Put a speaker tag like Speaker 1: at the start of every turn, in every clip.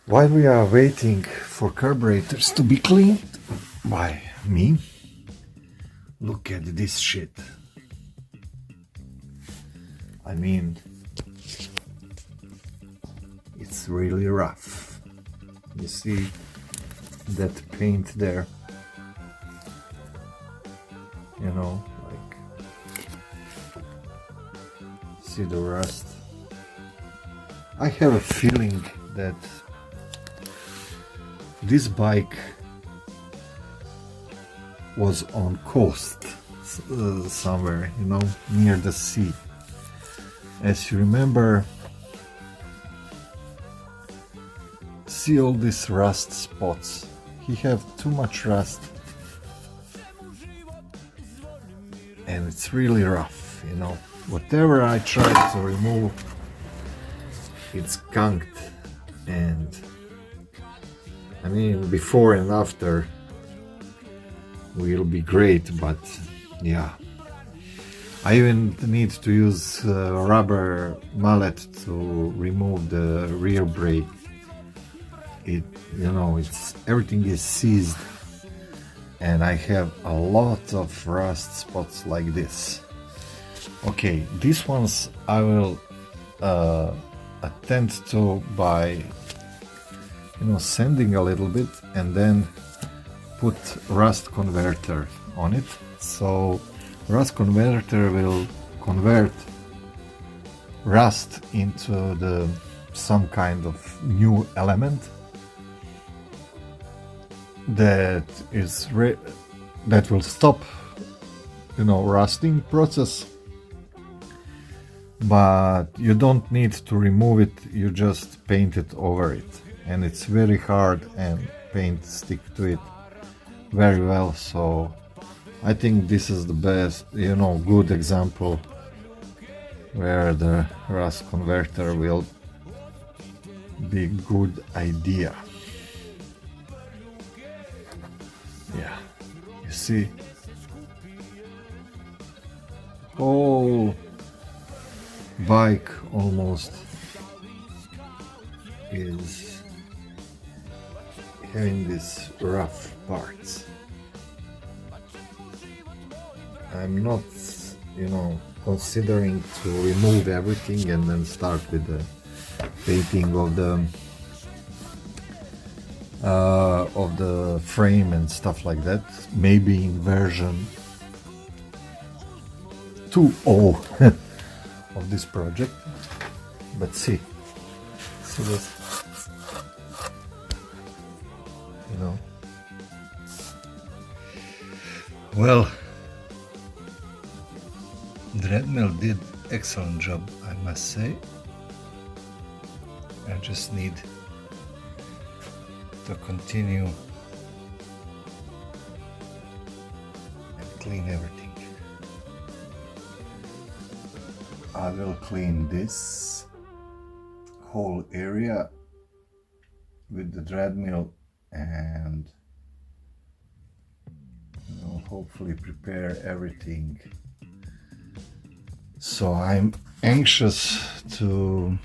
Speaker 1: While we are waiting for carburetors to be cleaned by me, look at this shit. I mean, it's really rough. You see that paint there? You know, like, see the rust? I have a feeling that this bike was on coast somewhere, you know, near the sea. As you remember, see all these rust spots. He have too much rust and it's really rough, you know. Whatever I try to remove, it's gunked. And I mean, before and after will be great, but yeah, I even need to use a rubber mallet to remove the rear brake. It, you know, it's everything is seized, and I have a lot of rust spots like this. Okay, these ones I will attempt to by, you know, sanding a little bit and then put rust converter on it. So rust converter will convert rust into the some kind of new element that is that will stop, you know, rusting process. But you don't need to remove it, you just paint it over it, and it's very hard and paint stick to it very well. So I think this is the best, you know, good example where the rust converter will be good idea. Yeah, you see, whole bike almost is having these rough parts. I'm not, you know, considering to remove everything and then start with the painting of the frame and stuff like that. Maybe in version 2.0 of this project, but see this, you know. Well, Treadmill did excellent job, I must say. I just need to continue and clean everything. I will clean this whole area with the treadmill and, you know, hopefully prepare everything. So I'm anxious to...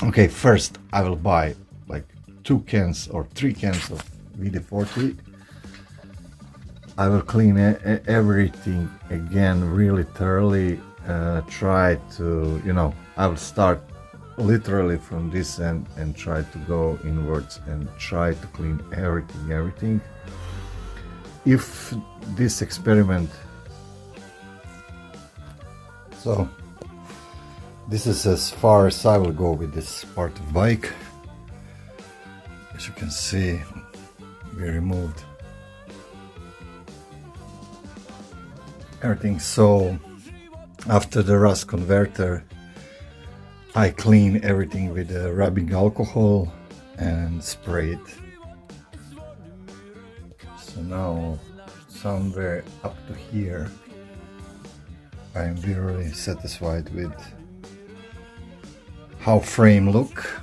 Speaker 1: Okay, first I will buy like 2 cans or 3 cans of WD-40. I will clean everything again really thoroughly. Try to, you know, I will start literally from this end and try to go inwards and try to clean everything. If this experiment, so this is as far as I will go with this part of bike. As you can see, we removed everything. So after the rust converter, I clean everything with rubbing alcohol and spray it. So now somewhere up to here, I am really satisfied with how frame look.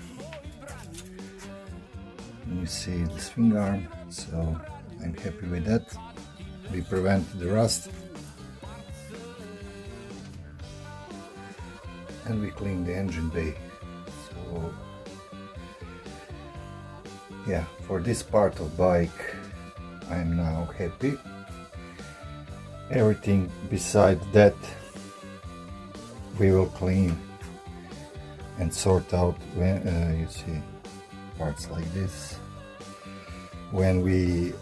Speaker 1: You see the swing arm, so I'm happy with that. we prevent the rust, and we clean the engine bay. So yeah, for this part of bike I'm now happy. Everything beside that we will clean and sort out when you see parts like this. When we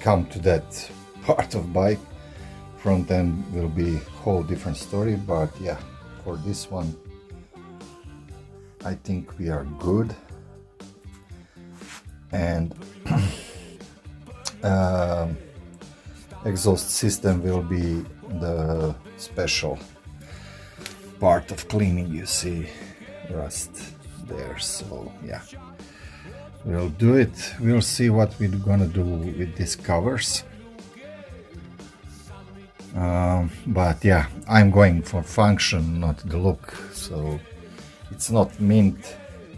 Speaker 1: come to that part of bike, front end will be whole different story, but yeah, for this one I think we are good. And exhaust system will be the special part of cleaning. You see rust there, so yeah, we'll do it. We'll see what we're gonna do with these covers, but yeah, I'm going for function, not the look. So it's not mint,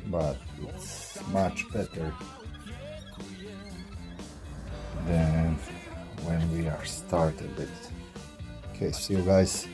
Speaker 1: but it's much better than when we are started with. Okay, see you guys.